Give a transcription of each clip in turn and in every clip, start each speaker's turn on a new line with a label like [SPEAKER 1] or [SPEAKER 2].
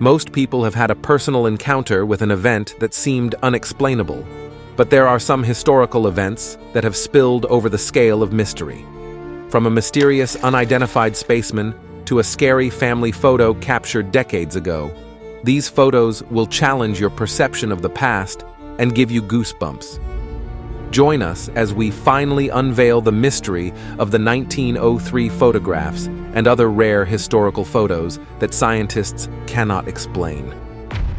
[SPEAKER 1] Most people have had a personal encounter with an event that seemed unexplainable, but there are some historical events that have spilled over the scale of mystery. From a mysterious unidentified spaceman to a scary family photo captured decades ago, these photos will challenge your perception of the past and give you goosebumps. Join us as we finally unveil the mystery of the 1903 photographs and other rare historical photos that scientists cannot explain.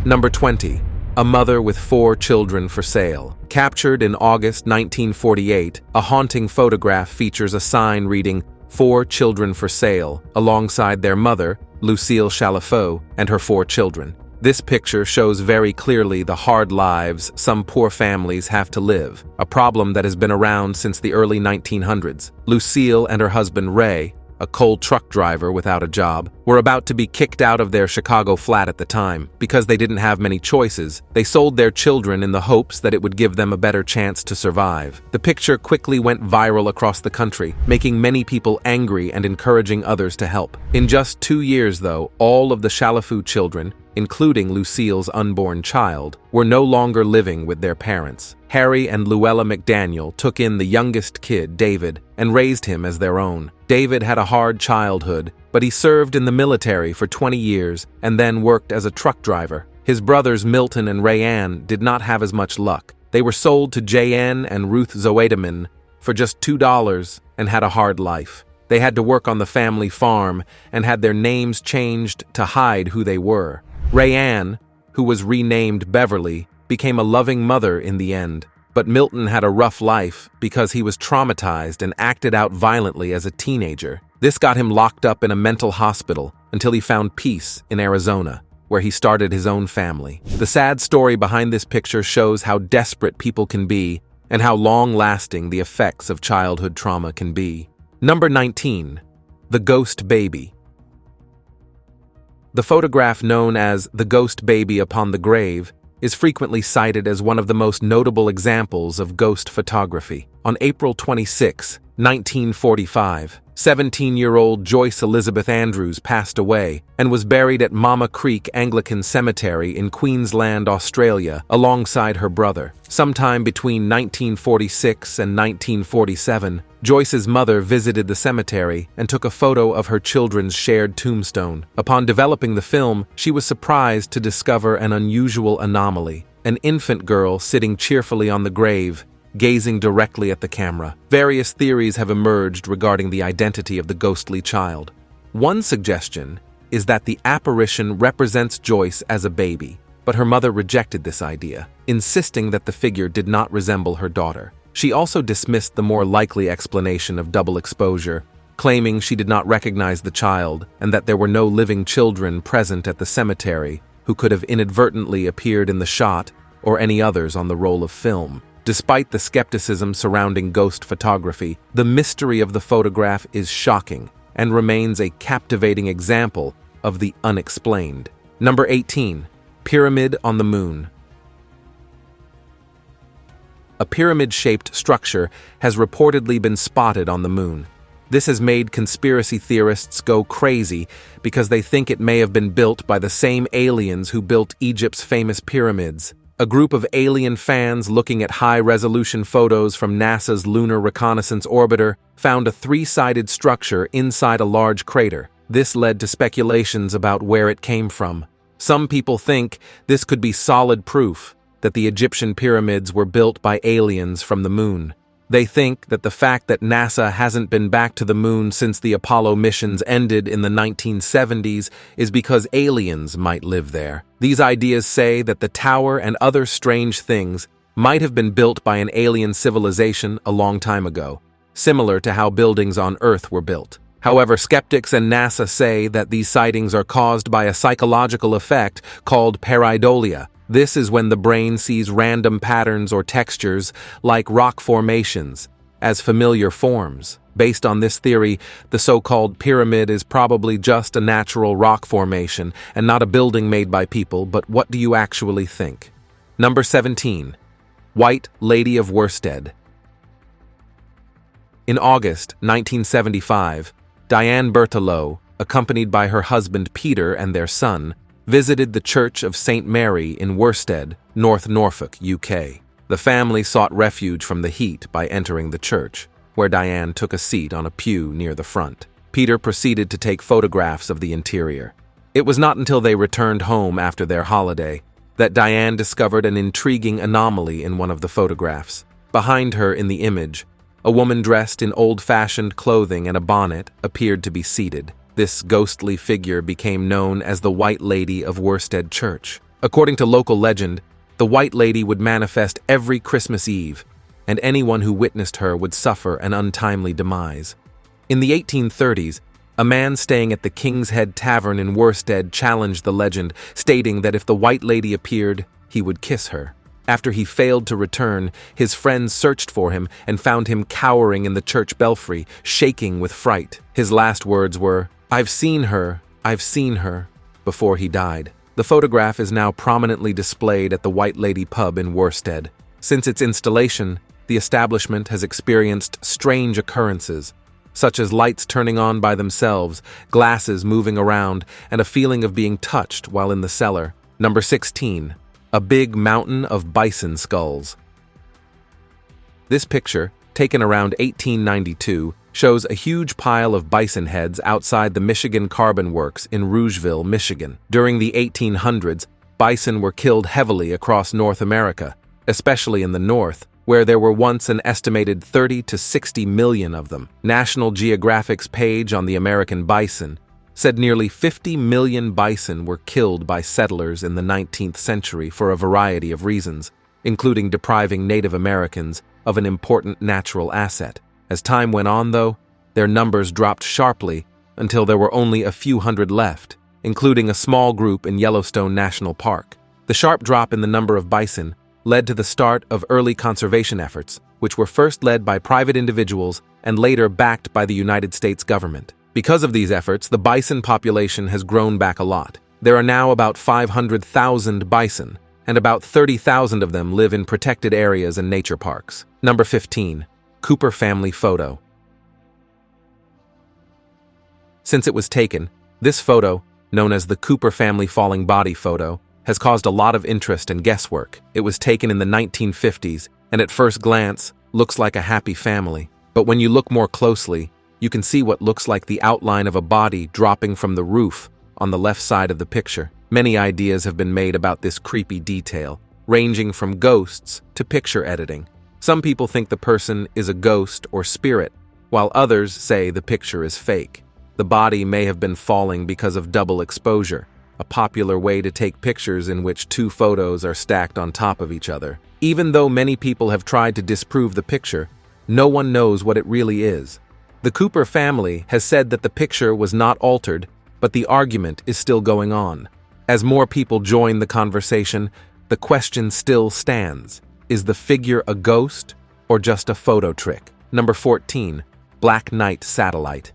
[SPEAKER 1] Number 20. A mother with 4 children for sale. Captured in August 1948, a haunting photograph features a sign reading, "4 children for sale," alongside their mother, Lucille Chalifot, and her 4 children. This picture shows very clearly the hard lives some poor families have to live, a problem that has been around since the early 1900s. Lucille and her husband Ray, a coal truck driver without a job, were about to be kicked out of their Chicago flat at the time. Because they didn't have many choices, they sold their children in the hopes that it would give them a better chance to survive. The picture quickly went viral across the country, making many people angry and encouraging others to help. In just 2 years, though, all of the Chalifot children, including Lucille's unborn child, were no longer living with their parents. Harry and Luella McDaniel took in the youngest kid, David, and raised him as their own. David had a hard childhood, but he served in the military for 20 years and then worked as a truck driver. His brothers Milton and Rayanne did not have as much luck. They were sold to J.N. and Ruth Zoedeman for just $2 and had a hard life. They had to work on the family farm and had their names changed to hide who they were. Rayanne, who was renamed Beverly, became a loving mother in the end. But Milton had a rough life because he was traumatized and acted out violently as a teenager. This got him locked up in a mental hospital until he found peace in Arizona, where he started his own family. The sad story behind this picture shows how desperate people can be and how long-lasting the effects of childhood trauma can be. Number 19. The Ghost Baby. The photograph known as the Ghost Baby upon the grave is frequently cited as one of the most notable examples of ghost photography. On April 26, 1945, 17-year-old Joyce Elizabeth Andrews passed away and was buried at Mama Creek Anglican Cemetery in Queensland, Australia, alongside her brother. Sometime between 1946 and 1947, Joyce's mother visited the cemetery and took a photo of her children's shared tombstone. Upon developing the film, she was surprised to discover an unusual anomaly: an infant girl sitting cheerfully on the grave, gazing directly at the camera. Various theories have emerged regarding the identity of the ghostly child. One suggestion is that the apparition represents Joyce as a baby, but her mother rejected this idea, insisting that the figure did not resemble her daughter. She also dismissed the more likely explanation of double exposure, claiming she did not recognize the child and that there were no living children present at the cemetery who could have inadvertently appeared in the shot or any others on the roll of film. Despite the skepticism surrounding ghost photography, the mystery of the photograph is shocking and remains a captivating example of the unexplained. Number 18. Pyramid on the Moon. A pyramid-shaped structure has reportedly been spotted on the moon. This has made conspiracy theorists go crazy because they think it may have been built by the same aliens who built Egypt's famous pyramids. A group of alien fans looking at high-resolution photos from NASA's Lunar Reconnaissance Orbiter found a 3-sided structure inside a large crater. This led to speculations about where it came from. Some people think this could be solid proof that the Egyptian pyramids were built by aliens from the moon. They think that the fact that NASA hasn't been back to the moon since the Apollo missions ended in the 1970s is because aliens might live there. These ideas say that the tower and other strange things might have been built by an alien civilization a long time ago, similar to how buildings on Earth were built. However, skeptics and NASA say that these sightings are caused by a psychological effect called pareidolia. This is when the brain sees random patterns or textures, like rock formations, as familiar forms. Based on this theory, the so-called pyramid is probably just a natural rock formation and not a building made by people, but what do you actually think? Number 17. White Lady of Worstead. In August 1975, Diane Berthelot, accompanied by her husband Peter and their son, visited the Church of St. Mary in Worstead, North Norfolk, UK. The family sought refuge from the heat by entering the church, where Diane took a seat on a pew near the front. Peter proceeded to take photographs of the interior. It was not until they returned home after their holiday that Diane discovered an intriguing anomaly in one of the photographs. Behind her in the image, a woman dressed in old-fashioned clothing and a bonnet appeared to be seated. This ghostly figure became known as the White Lady of Worstead Church. According to local legend, the White Lady would manifest every Christmas Eve, and anyone who witnessed her would suffer an untimely demise. In the 1830s, a man staying at the King's Head Tavern in Worstead challenged the legend, stating that if the White Lady appeared, he would kiss her. After he failed to return, his friends searched for him and found him cowering in the church belfry, shaking with fright. His last words were, I've seen her, before he died. The photograph is now prominently displayed at the White Lady pub in Worstead. Since its installation, the establishment has experienced strange occurrences, such as lights turning on by themselves, glasses moving around, and a feeling of being touched while in the cellar. Number 16. A big mountain of bison skulls. This picture, taken around 1892, shows a huge pile of bison heads outside the Michigan Carbon Works in Rougeville, Michigan. During the 1800s, bison were killed heavily across North America, especially in the north, where there were once an estimated 30 to 60 million of them. National Geographic's page on the American bison said nearly 50 million bison were killed by settlers in the 19th century for a variety of reasons, including depriving Native Americans of an important natural asset. As time went on, though, their numbers dropped sharply until there were only a few hundred left, including a small group in Yellowstone National Park. The sharp drop in the number of bison led to the start of early conservation efforts, which were first led by private individuals and later backed by the United States government. Because of these efforts, the bison population has grown back a lot. There are now about 500,000 bison, and about 30,000 of them live in protected areas and nature parks. Number 15. Cooper family photo. Since it was taken, this photo, known as the Cooper family falling body photo, has caused a lot of interest and guesswork. It was taken in the 1950s, and at first glance, looks like a happy family. But when you look more closely, you can see what looks like the outline of a body dropping from the roof on the left side of the picture. Many ideas have been made about this creepy detail, ranging from ghosts to picture editing. Some people think the person is a ghost or spirit, while others say the picture is fake. The body may have been falling because of double exposure, a popular way to take pictures in which two photos are stacked on top of each other. Even though many people have tried to disprove the picture, no one knows what it really is. The Cooper family has said that the picture was not altered, but the argument is still going on. As more people join the conversation, the question still stands. Is the figure a ghost or just a photo trick? Number 14. Black Knight satellite.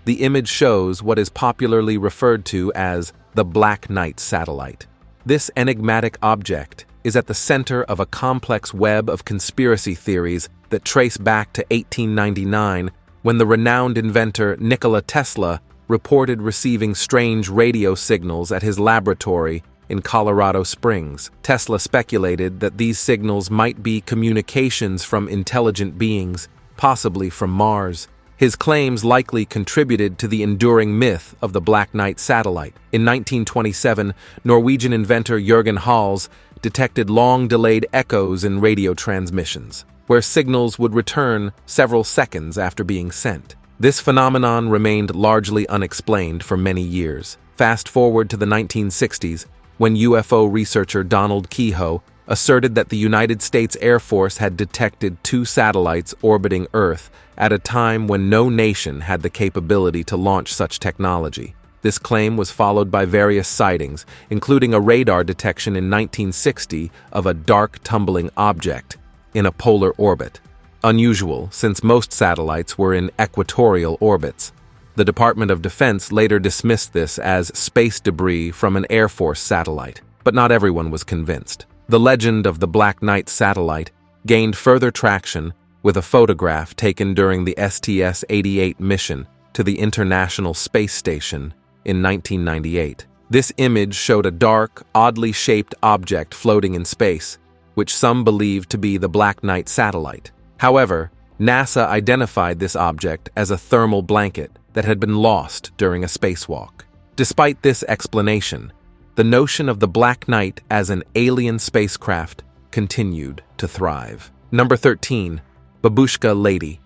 [SPEAKER 1] The image shows what is popularly referred to as the Black Knight satellite. This enigmatic object is at the center of a complex web of conspiracy theories that trace back to 1899, when the renowned inventor Nikola Tesla reported receiving strange radio signals at his laboratory in Colorado Springs. Tesla speculated that these signals might be communications from intelligent beings, possibly from Mars. His claims likely contributed to the enduring myth of the Black Knight satellite. In 1927, Norwegian inventor Jørgen Hals detected long-delayed echoes in radio transmissions, where signals would return several seconds after being sent. This phenomenon remained largely unexplained for many years. Fast forward to the 1960s, when UFO researcher Donald Keyhoe asserted that the United States Air Force had detected two satellites orbiting Earth at a time when no nation had the capability to launch such technology. This claim was followed by various sightings, including a radar detection in 1960 of a dark tumbling object in a polar orbit. Unusual, since most satellites were in equatorial orbits. The Department of Defense later dismissed this as space debris from an Air Force satellite, but not everyone was convinced. The legend of the Black Knight satellite gained further traction with a photograph taken during the STS-88 mission to the International Space Station in 1998. This image showed a dark, oddly shaped object floating in space, which some believed to be the Black Knight satellite. However, NASA identified this object as a thermal blanket that had been lost during a spacewalk. Despite this explanation, the notion of the Black Knight as an alien spacecraft continued to thrive. Number 13. Babushka Lady.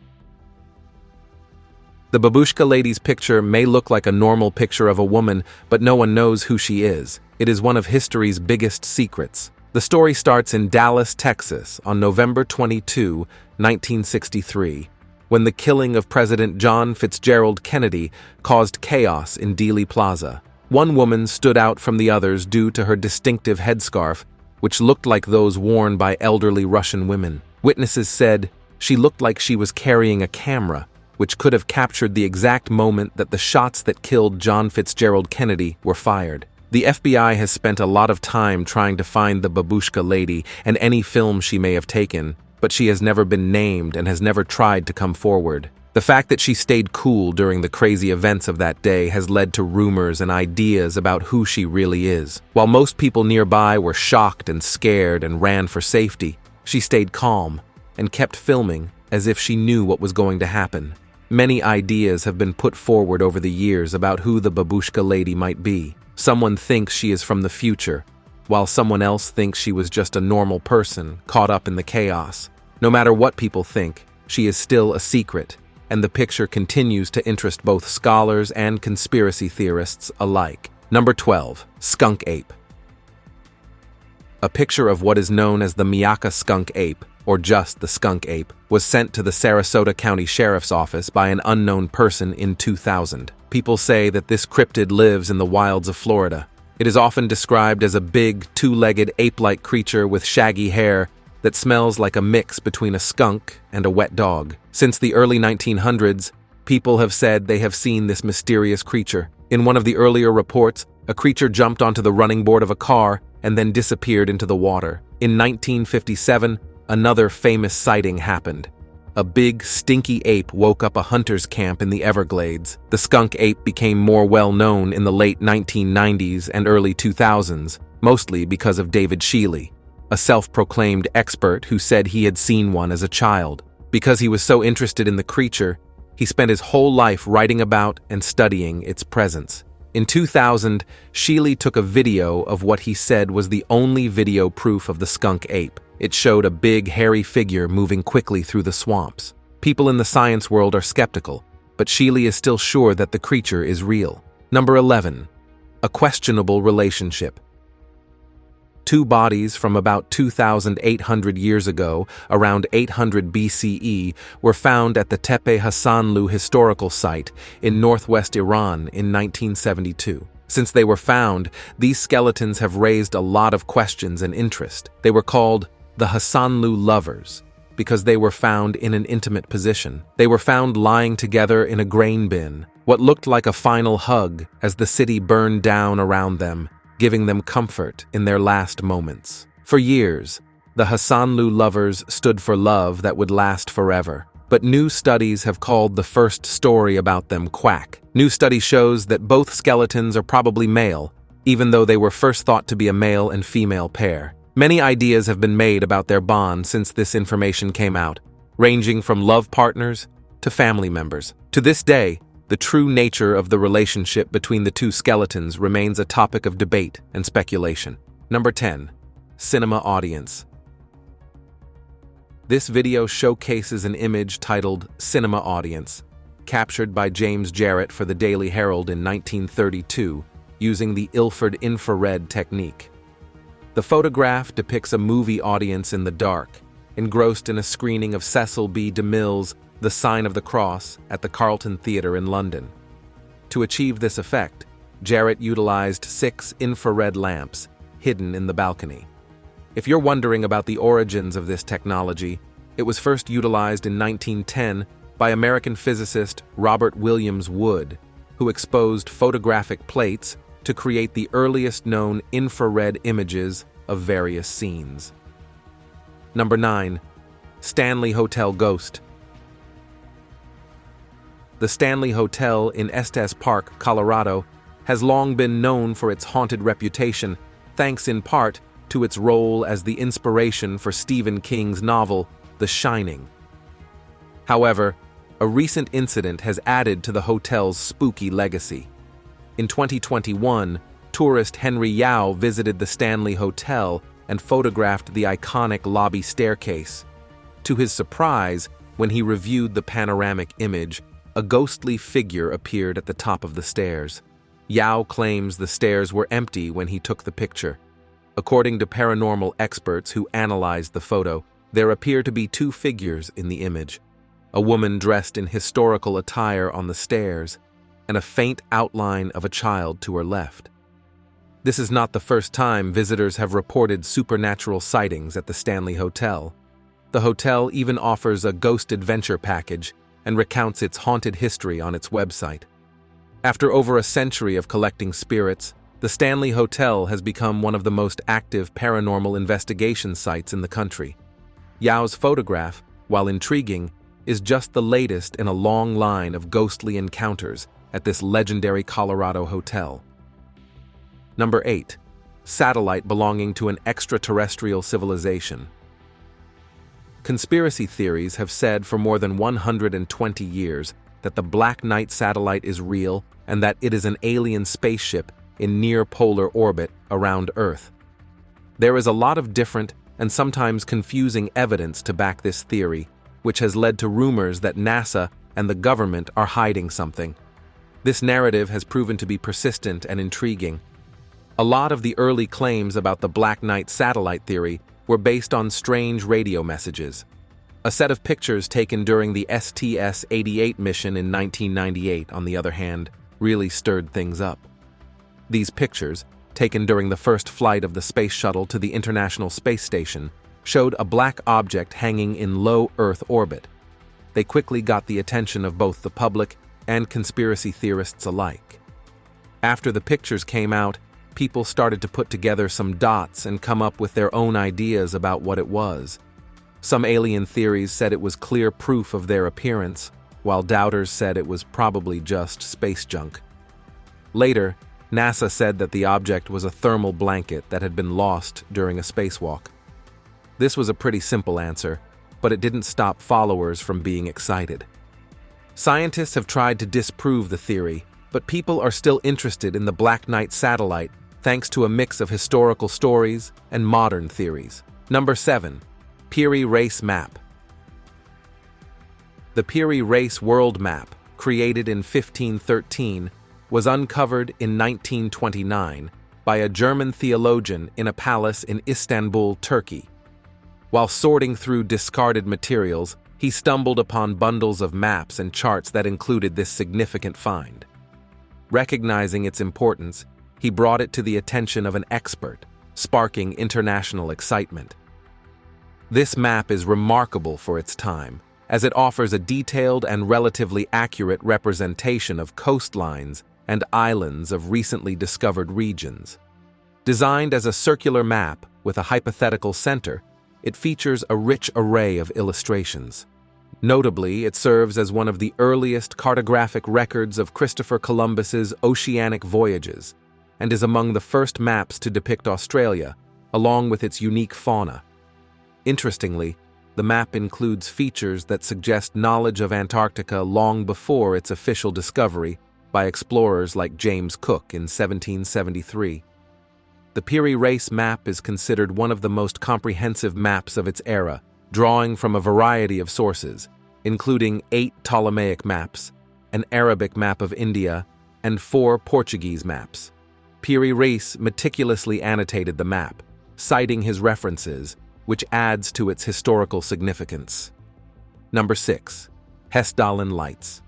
[SPEAKER 1] The Babushka Lady's picture may look like a normal picture of a woman, but no one knows who she is. It is one of history's biggest secrets. The story starts in Dallas, Texas, on November 22, 1963, when the killing of President John Fitzgerald Kennedy caused chaos in Dealey Plaza. One woman stood out from the others due to her distinctive headscarf, which looked like those worn by elderly Russian women. Witnesses said she looked like she was carrying a camera, which could have captured the exact moment that the shots that killed John Fitzgerald Kennedy were fired. The FBI has spent a lot of time trying to find the Babushka Lady and any film she may have taken, but she has never been named and has never tried to come forward. The fact that she stayed cool during the crazy events of that day has led to rumors and ideas about who she really is. While most people nearby were shocked and scared and ran for safety, she stayed calm and kept filming as if she knew what was going to happen. Many ideas have been put forward over the years about who the Babushka Lady might be. Someone thinks she is from the future, while someone else thinks she was just a normal person caught up in the chaos. No matter what people think, she is still a secret, and the picture continues to interest both scholars and conspiracy theorists alike. Number 12. Skunk Ape. A picture of what is known as the Miyaka skunk ape, or just the skunk ape, was sent to the Sarasota County Sheriff's Office by an unknown person in 2000. People say that this cryptid lives in the wilds of Florida. It is often described as a big, two-legged ape-like creature with shaggy hair that smells like a mix between a skunk and a wet dog. Since the early 1900s, people have said they have seen this mysterious creature. In one of the earlier reports, a creature jumped onto the running board of a car and then disappeared into the water. In 1957, another famous sighting happened. A big, stinky ape woke up a hunter's camp in the Everglades. The skunk ape became more well-known in the late 1990s and early 2000s, mostly because of David Shealy, a self-proclaimed expert who said he had seen one as a child. Because he was so interested in the creature, he spent his whole life writing about and studying its presence. In 2000, Shealy took a video of what he said was the only video proof of the skunk ape. It showed a big, hairy figure moving quickly through the swamps. People in the science world are skeptical, but Shealy is still sure that the creature is real. Number 11. A questionable relationship. Two bodies from about 2,800 years ago, around 800 BCE, were found at the Tepe Hassanlu historical site in northwest Iran in 1972. Since they were found, these skeletons have raised a lot of questions and interest. They were called the Hassanlu lovers because they were found in an intimate position. They were found lying together in a grain bin, what looked like a final hug as the city burned down around them, giving them comfort in their last moments. For years, the Hassanlu lovers stood for love that would last forever. But new studies have called the first story about them quack. New study shows that both skeletons are probably male, even though they were first thought to be a male and female pair. Many ideas have been made about their bond since this information came out, ranging from love partners to family members. To this day, the true nature of the relationship between the two skeletons remains a topic of debate and speculation. Number 10. Cinema Audience. This video showcases an image titled Cinema Audience, captured by James Jarrett for the Daily Herald in 1932 using the Ilford infrared technique. The photograph depicts a movie audience in the dark, engrossed in a screening of Cecil B. DeMille's The Sign of the Cross at the Carlton Theatre in London. To achieve this effect, Jarrett utilized 6 infrared lamps hidden in the balcony. If you're wondering about the origins of this technology, it was first utilized in 1910 by American physicist Robert Williams Wood, who exposed photographic plates to create the earliest known infrared images of various scenes. Number 9. Stanley Hotel Ghost. The Stanley Hotel in Estes Park, Colorado, has long been known for its haunted reputation, thanks in part to its role as the inspiration for Stephen King's novel, The Shining. However, a recent incident has added to the hotel's spooky legacy. In 2021, tourist Henry Yao visited the Stanley Hotel and photographed the iconic lobby staircase. To his surprise, when he reviewed the panoramic image, a ghostly figure appeared at the top of the stairs. Yao claims the stairs were empty when he took the picture. According to paranormal experts who analyzed the photo, there appear to be two figures in the image: a woman dressed in historical attire on the stairs, and a faint outline of a child to her left. This is not the first time visitors have reported supernatural sightings at the Stanley Hotel. The hotel even offers a ghost adventure package and recounts its haunted history on its website. After over a century of collecting spirits, the Stanley Hotel has become one of the most active paranormal investigation sites in the country. Yao's photograph, while intriguing, is just the latest in a long line of ghostly encounters at this legendary Colorado hotel. Number 8. Satellite belonging to an extraterrestrial civilization. Conspiracy theories have said for more than 120 years that the Black Knight satellite is real and that it is an alien spaceship in near-polar orbit around Earth. There is a lot of different and sometimes confusing evidence to back this theory, which has led to rumors that NASA and the government are hiding something. This narrative has proven to be persistent and intriguing. A lot of the early claims about the Black Knight satellite theory were based on strange radio messages. A set of pictures taken during the STS-88 mission in 1998, on the other hand, really stirred things up. These pictures, taken during the first flight of the space shuttle to the International Space Station, showed a black object hanging in low Earth orbit. They quickly got the attention of both the public and conspiracy theorists alike. After the pictures came out, people started to put together some dots and come up with their own ideas about what it was. Some alien theories said it was clear proof of their appearance, while doubters said it was probably just space junk. Later, NASA said that the object was a thermal blanket that had been lost during a spacewalk. This was a pretty simple answer, but it didn't stop followers from being excited. Scientists have tried to disprove the theory, but people are still interested in the Black Knight satellite thanks to a mix of historical stories and modern theories. Number 7. Peri Race Map. The Peri Race World Map, created in 1513, was uncovered in 1929 by a German theologian in a palace in Istanbul, Turkey. While sorting through discarded materials, he stumbled upon bundles of maps and charts that included this significant find. Recognizing its importance, he brought it to the attention of an expert, sparking international excitement. This map is remarkable for its time, as it offers a detailed and relatively accurate representation of coastlines and islands of recently discovered regions. Designed as a circular map with a hypothetical center, it features a rich array of illustrations. Notably, it serves as one of the earliest cartographic records of Christopher Columbus's oceanic voyages, and is among the first maps to depict Australia, along with its unique fauna. Interestingly, the map includes features that suggest knowledge of Antarctica long before its official discovery by explorers like James Cook in 1773. The Peri Race Map is considered one of the most comprehensive maps of its era, drawing from a variety of sources, including 8 Ptolemaic maps, an Arabic map of India, and 4 Portuguese maps. Peri Race meticulously annotated the map, citing his references, which adds to its historical significance. Number 6. Hallin Lights.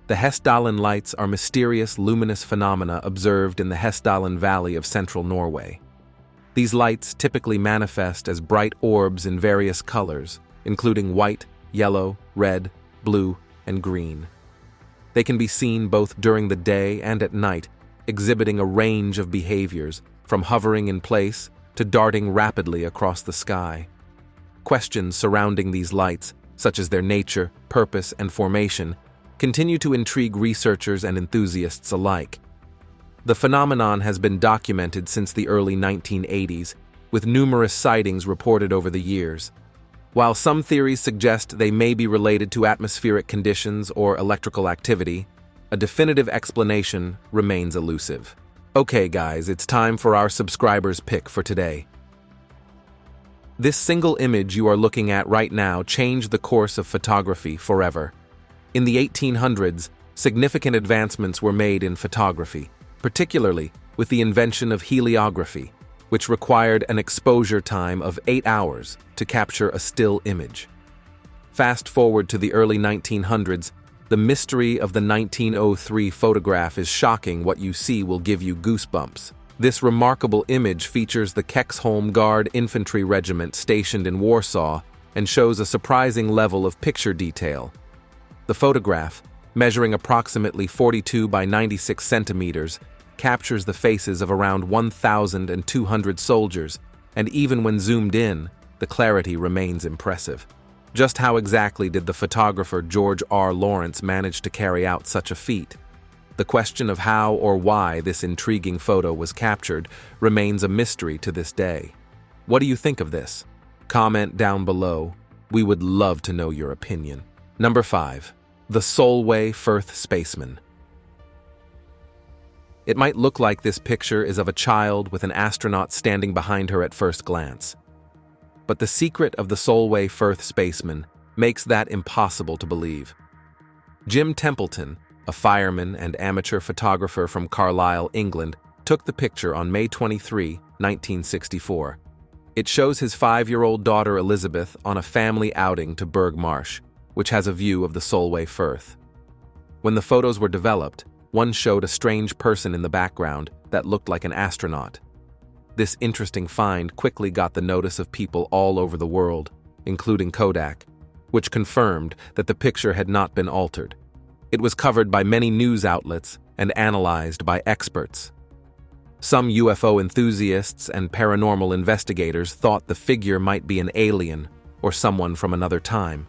[SPEAKER 1] The Hallin Lights are mysterious luminous phenomena observed in the Hallin Valley of central Norway. These lights typically manifest as bright orbs in various colors, including white, yellow, red, blue, and green. They can be seen both during the day and at night, exhibiting a range of behaviors, from hovering in place to darting rapidly across the sky. Questions surrounding these lights, such as their nature, purpose, and formation, continue to intrigue researchers and enthusiasts alike. The phenomenon has been documented since the early 1980s, with numerous sightings reported over the years. While some theories suggest they may be related to atmospheric conditions or electrical activity, a definitive explanation remains elusive. Okay guys, it's time for our subscribers' pick for today. This single image you are looking at right now changed the course of photography forever. In the 1800s, significant advancements were made in photography, particularly with the invention of heliography, which required an exposure time of 8 hours to capture a still image. Fast forward to the early 1900s, the mystery of the 1903 photograph is shocking. What you see will give you goosebumps. This remarkable image features the Kexholm Guard Infantry Regiment stationed in Warsaw and shows a surprising level of picture detail. The photograph, measuring approximately 42 by 96 centimeters, captures the faces of around 1,200 soldiers, and even when zoomed in, the clarity remains impressive. Just how exactly did the photographer George R. Lawrence manage to carry out such a feat? The question of how or why this intriguing photo was captured remains a mystery to this day. What do you think of this? Comment down below. We would love to know your opinion. Number 5. The Soulway Firth Spaceman. It might look like this picture is of a child with an astronaut standing behind her at first glance. But the secret of the Soulway Firth Spaceman makes that impossible to believe. Jim Templeton, a fireman and amateur photographer from Carlisle, England, took the picture on May 23, 1964. It shows his 5-year-old daughter Elizabeth on a family outing to Burgh Marsh, which has a view of the Solway Firth. When the photos were developed, one showed a strange person in the background that looked like an astronaut. This interesting find quickly got the notice of people all over the world, including Kodak, which confirmed that the picture had not been altered. It was covered by many news outlets and analyzed by experts. Some UFO enthusiasts and paranormal investigators thought the figure might be an alien or someone from another time.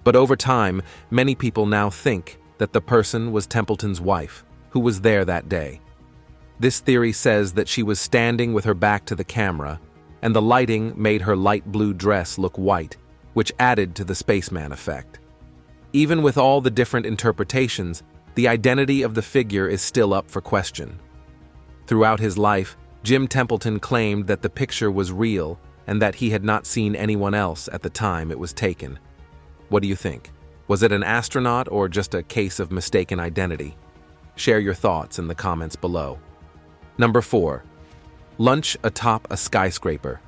[SPEAKER 1] But over time, many people now think that the person was Templeton's wife, who was there that day. This theory says that she was standing with her back to the camera, and the lighting made her light blue dress look white, which added to the spaceman effect. Even with all the different interpretations, the identity of the figure is still up for question. Throughout his life, Jim Templeton claimed that the picture was real and that he had not seen anyone else at the time it was taken. What do you think? Was it an astronaut or just a case of mistaken identity? Share your thoughts in the comments below. Number 4. Lunch atop a skyscraper.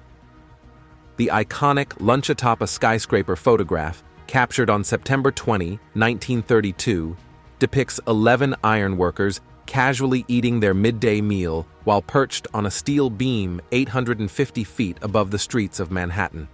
[SPEAKER 1] The iconic lunch atop a skyscraper photograph, captured on September 20, 1932, depicts 11 ironworkers casually eating their midday meal while perched on a steel beam 850 feet above the streets of Manhattan.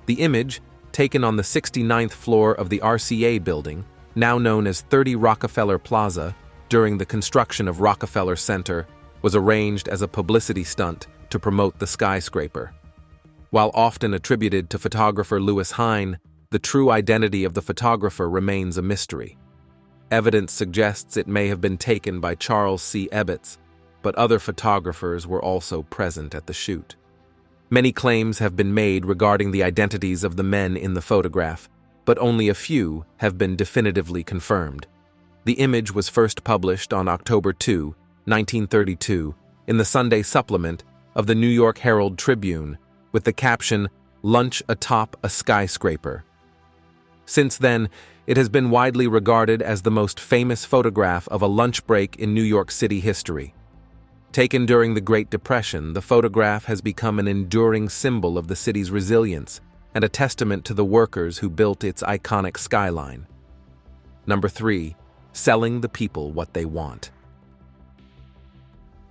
[SPEAKER 1] The image, taken on the 69th floor of the RCA building, now known as 30 Rockefeller Plaza, during the construction of Rockefeller Center, was arranged as a publicity stunt to promote the skyscraper. While often attributed to photographer Louis Hine, the true identity of the photographer remains a mystery. Evidence suggests it may have been taken by Charles C. Ebbets, but other photographers were also present at the shoot. Many claims have been made regarding the identities of the men in the photograph, but only a few have been definitively confirmed. The image was first published on October 2, 1932, in the Sunday supplement of the New York Herald Tribune, with the caption, "Lunch atop a skyscraper." Since then, it has been widely regarded as the most famous photograph of a lunch break in New York City history. Taken during the Great Depression, the photograph has become an enduring symbol of the city's resilience and a testament to the workers who built its iconic skyline. Number 3. Selling the people what they want.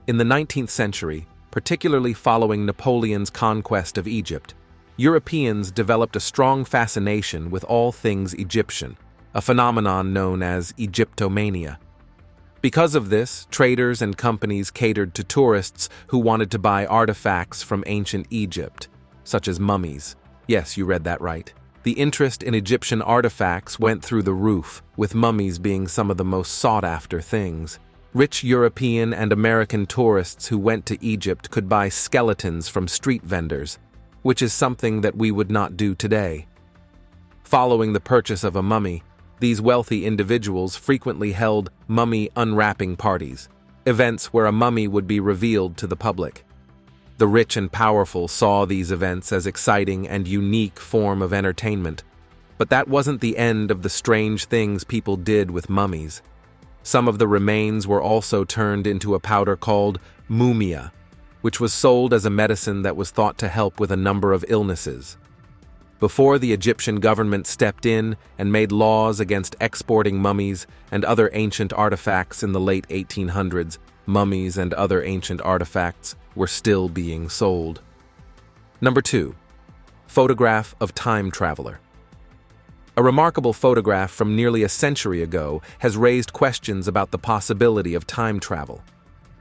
[SPEAKER 1] In the 19th century, particularly following Napoleon's conquest of Egypt, Europeans developed a strong fascination with all things Egyptian, a phenomenon known as Egyptomania. Because of this, traders and companies catered to tourists who wanted to buy artifacts from ancient Egypt, such as mummies. Yes, you read that right. The interest in Egyptian artifacts went through the roof, with mummies being some of the most sought-after things. Rich European and American tourists who went to Egypt could buy skeletons from street vendors, which is something that we would not do today. Following the purchase of a mummy, these wealthy individuals frequently held mummy unwrapping parties, events where a mummy would be revealed to the public. The rich and powerful saw these events as exciting and unique form of entertainment, but that wasn't the end of the strange things people did with mummies. Some of the remains were also turned into a powder called mumia, which was sold as a medicine that was thought to help with a number of illnesses. Before the Egyptian government stepped in and made laws against exporting mummies and other ancient artifacts in the late 1800s, mummies and other ancient artifacts were still being sold. Number 2. Photograph of time traveler. A remarkable photograph from nearly a century ago has raised questions about the possibility of time travel.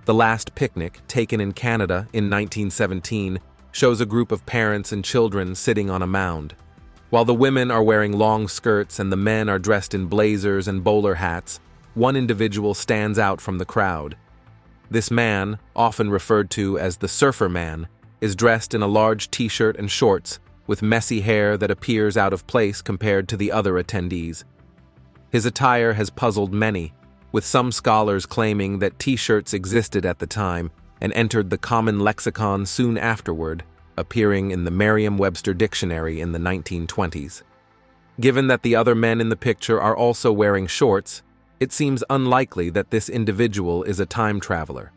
[SPEAKER 1] The Last Picnic, taken in Canada in 1917, shows a group of parents and children sitting on a mound. While the women are wearing long skirts and the men are dressed in blazers and bowler hats, one individual stands out from the crowd. This man, often referred to as the surfer man, is dressed in a large t-shirt and shorts, with messy hair that appears out of place compared to the other attendees. His attire has puzzled many, with some scholars claiming that t-shirts existed at the time and entered the common lexicon soon afterward, appearing in the Merriam-Webster dictionary in the 1920s. Given that the other men in the picture are also wearing shorts, it seems unlikely that this individual is a time traveler.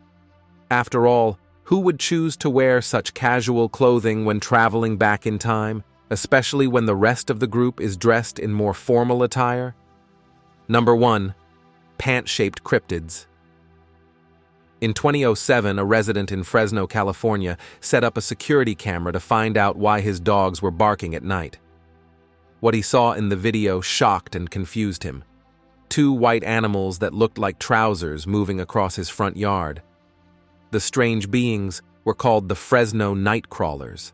[SPEAKER 1] After all, who would choose to wear such casual clothing when traveling back in time, especially when the rest of the group is dressed in more formal attire? Number 1. PantsShaped Cryptids. In 2007, a resident in Fresno, California, set up a security camera to find out why his dogs were barking at night. What he saw in the video shocked and confused him. 2 white animals that looked like trousers moving across his front yard. The strange beings were called the Fresno night crawlers.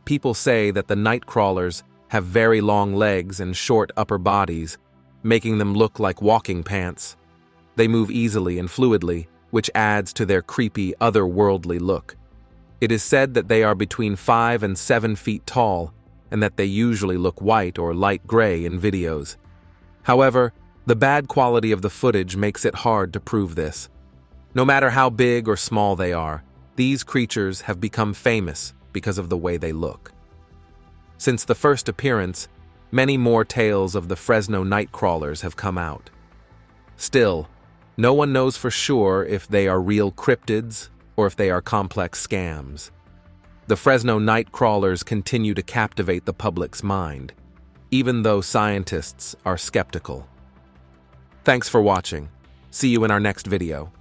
[SPEAKER 1] People say that the night crawlers have very long legs and short upper bodies, making them look like walking pants. They move easily and fluidly, which adds to their creepy, otherworldly look. It is said that they are between 5 and 7 feet tall, and that they usually look white or light gray in videos. However, the bad quality of the footage makes it hard to prove this. No matter how big or small they are, these creatures have become famous because of the way they look. Since the first appearance, many more tales of the Fresno night crawlers have come out. Still, no one knows for sure if they are real cryptids or if they are complex scams. The Fresno night crawlers continue to captivate the public's mind, even though scientists are skeptical. Thanks for watching. See you in our next video.